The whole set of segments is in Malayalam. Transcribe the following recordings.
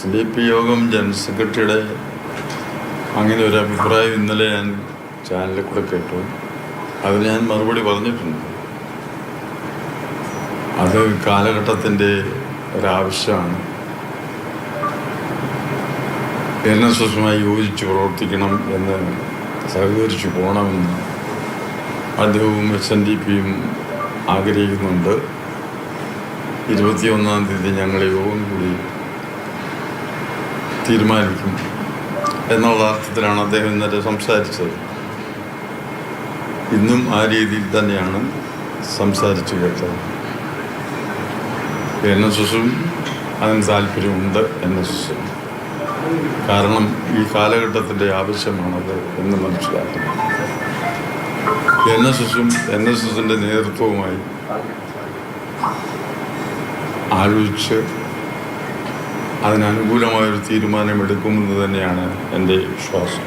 SDP യോഗം ജനറൽ സെക്രട്ടറിയുടെ അങ്ങനെ ഒരു അഭിപ്രായം ഇന്നലെ ഞാൻ ചാനലിൽ കൂടെ കേട്ടു. അതിന് ഞാൻ മറുപടി പറഞ്ഞിട്ടുണ്ട്. അത് കാലഘട്ടത്തിൻ്റെ ഒരാവശ്യമാണ്. NSSുമായി യോജിച്ച് പ്രവർത്തിക്കണം എന്ന് സഹകരിച്ചു പോകണമെന്ന് അദ്ദേഹവും SNDPയും ആഗ്രഹിക്കുന്നുണ്ട്. 21-ാം തീയതി ഞങ്ങൾ യോഗം കൂടി തീരുമാനിക്കും എന്നുള്ള അർത്ഥത്തിലാണ് അദ്ദേഹം ഇന്നലെ സംസാരിച്ചത്. ഇന്നും ആ രീതിയിൽ തന്നെയാണ് സംസാരിച്ചു കേട്ടത്. NSSും അതിന് താല്പര്യമുണ്ട്. NSS കാരണം ഈ കാലഘട്ടത്തിൻ്റെ ആവശ്യമാണത് എന്ന് മനസ്സിലാക്കുന്നു. NSSും NSSൻ്റെ നേതൃത്വവുമായി ആലോചിച്ച് അതിനനുകൂലമായൊരു തീരുമാനമെടുക്കുമെന്ന് തന്നെയാണ് എൻ്റെ വിശ്വാസം.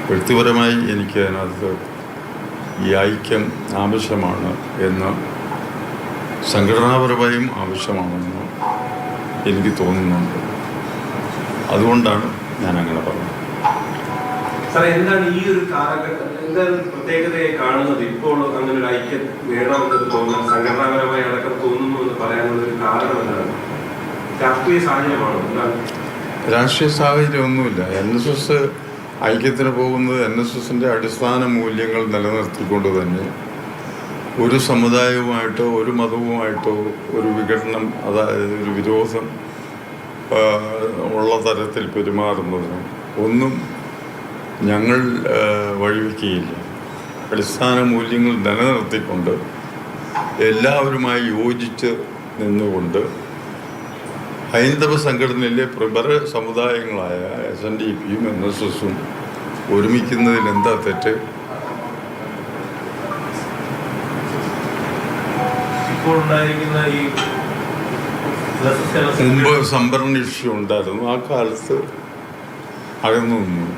വ്യക്തിപരമായി എനിക്ക് അതിനകത്ത് ഈ ഐക്യം ആവശ്യമാണ് എന്ന്, സംഘടനാപരമായും ആവശ്യമാണെന്ന് എനിക്ക് തോന്നുന്നുണ്ട്. അതുകൊണ്ടാണ് ഞാൻ അങ്ങനെ പറഞ്ഞത്. സാറേ, എന്താണ് ഈ ഒരു കാലഘട്ടം, എന്താണ് പ്രത്യേകതയെ കാണുന്നത്? ഇപ്പോൾ അങ്ങനെ ഒരു ഐക്യം വേണമെന്നത് തോന്നുന്നു, സംഘടനാപരമായി അടക്കം തോന്നുന്നു എന്ന് പറയാനുള്ള ഒരു കാരണം എന്താണ്? രാഷ്ട്രീയ സാഹചര്യമാണോ? എന്താണ്? രാഷ്ട്രീയ സാഹചര്യമൊന്നുമില്ല. NSS ഐക്യത്തിന് പോകുന്നത് NSSൻ്റെ അടിസ്ഥാന മൂല്യങ്ങൾ നിലനിർത്തിക്കൊണ്ട് തന്നെ ഒരു സമുദായവുമായിട്ടോ ഒരു മതവുമായിട്ടോ ഒരു വിഘടനം, അതായത് ഒരു വിരോധം ഉള്ള തരത്തിൽ പെരുമാറുന്നതിന് ഒന്നും ഞങ്ങൾ വഴിവെക്കുകയില്ല. അടിസ്ഥാന മൂല്യങ്ങൾ നിലനിർത്തിക്കൊണ്ട് എല്ലാവരുമായി യോജിച്ച് നിന്നുകൊണ്ട് ഹൈന്ദവ സംഘടനയിലെ പ്രബല സമുദായങ്ങളായ SNDPയും NSSും ഒരുമിക്കുന്നതിൽ എന്താ തെറ്റ്? മുമ്പ് സംവരണ ഇഷ്യൂ ഉണ്ടായിരുന്നു. ആ കാലത്ത് അകന്നു നിന്നു.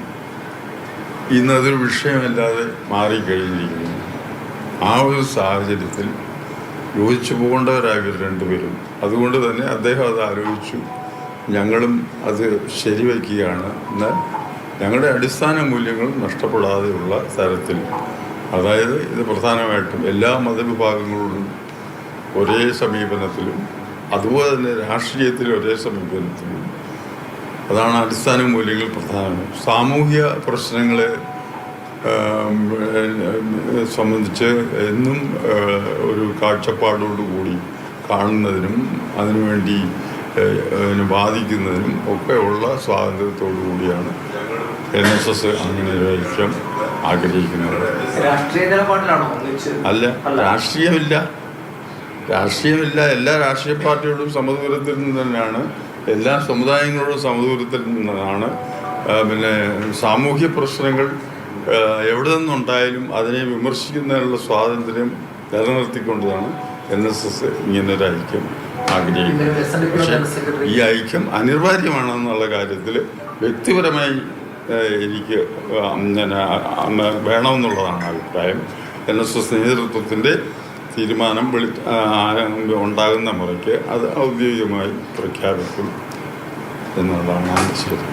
ഇന്നതൊരു വിഷയമല്ലാതെ മാറിക്കഴിഞ്ഞിരിക്കുന്നു. ആ ഒരു സാഹചര്യത്തിൽ യോജിച്ചു പോകേണ്ടവരായി രണ്ടുപേരും. അതുകൊണ്ട് തന്നെ അദ്ദേഹം അത് ആലോചിച്ചു, ഞങ്ങളും അത് ശരിവയ്ക്കുകയാണ്. എന്നാൽ ഞങ്ങളുടെ അടിസ്ഥാന മൂല്യങ്ങൾ നഷ്ടപ്പെടാതെയുള്ള തരത്തിൽ, അതായത് ഇത് പ്രധാനമായിട്ടും എല്ലാ മതവിഭാഗങ്ങളോടും ഒരേ സമീപനത്തിലും അതുപോലെ തന്നെ രാഷ്ട്രീയത്തിൽ ഒരേ സമീപനത്തിലും, അതാണ് അടിസ്ഥാന മൂല്യങ്ങൾ പ്രധാനം. സാമൂഹ്യ പ്രശ്നങ്ങളെ സംബന്ധിച്ച് എന്നും ഒരു കാഴ്ചപ്പാടോടുകൂടി കാണുന്നതിനും അതിനുവേണ്ടി ബാധിക്കുന്നതിനും ഒക്കെയുള്ള സ്വാതന്ത്ര്യത്തോടു കൂടിയാണ് NSS അങ്ങനെ ഒരു ഐക്യം ആഗ്രഹിക്കുന്നത്. അല്ല, രാഷ്ട്രീയമില്ല. എല്ലാ രാഷ്ട്രീയ പാർട്ടിയോടും സമദൂരത്തിൽ നിന്ന് തന്നെയാണ്, എല്ലാ സമുദായങ്ങളോടും സമദൂരത്തിൽ നിന്നാണ്. പിന്നെ സാമൂഹ്യ പ്രശ്നങ്ങൾ എവിടെ നിന്നുണ്ടായാലും അതിനെ വിമർശിക്കുന്നതിനുള്ള സ്വാതന്ത്ര്യം നിലനിർത്തിക്കൊണ്ടാണ് NSS ഇങ്ങനൊരു ഐക്യം ആഗ്രഹിക്കുന്നത്. പക്ഷേ ഈ ഐക്യം അനിവാര്യമാണെന്നുള്ള കാര്യത്തിൽ വ്യക്തിപരമായി എനിക്ക് വേണമെന്നുള്ളതാണ് അഭിപ്രായം. NSS നേതൃത്വത്തിൻ്റെ തീരുമാനം ഉണ്ടാകുന്ന മുറയ്ക്ക് അത് ഔദ്യോഗികമായി പ്രഖ്യാപിക്കും എന്നുള്ളതാണ് ശരി.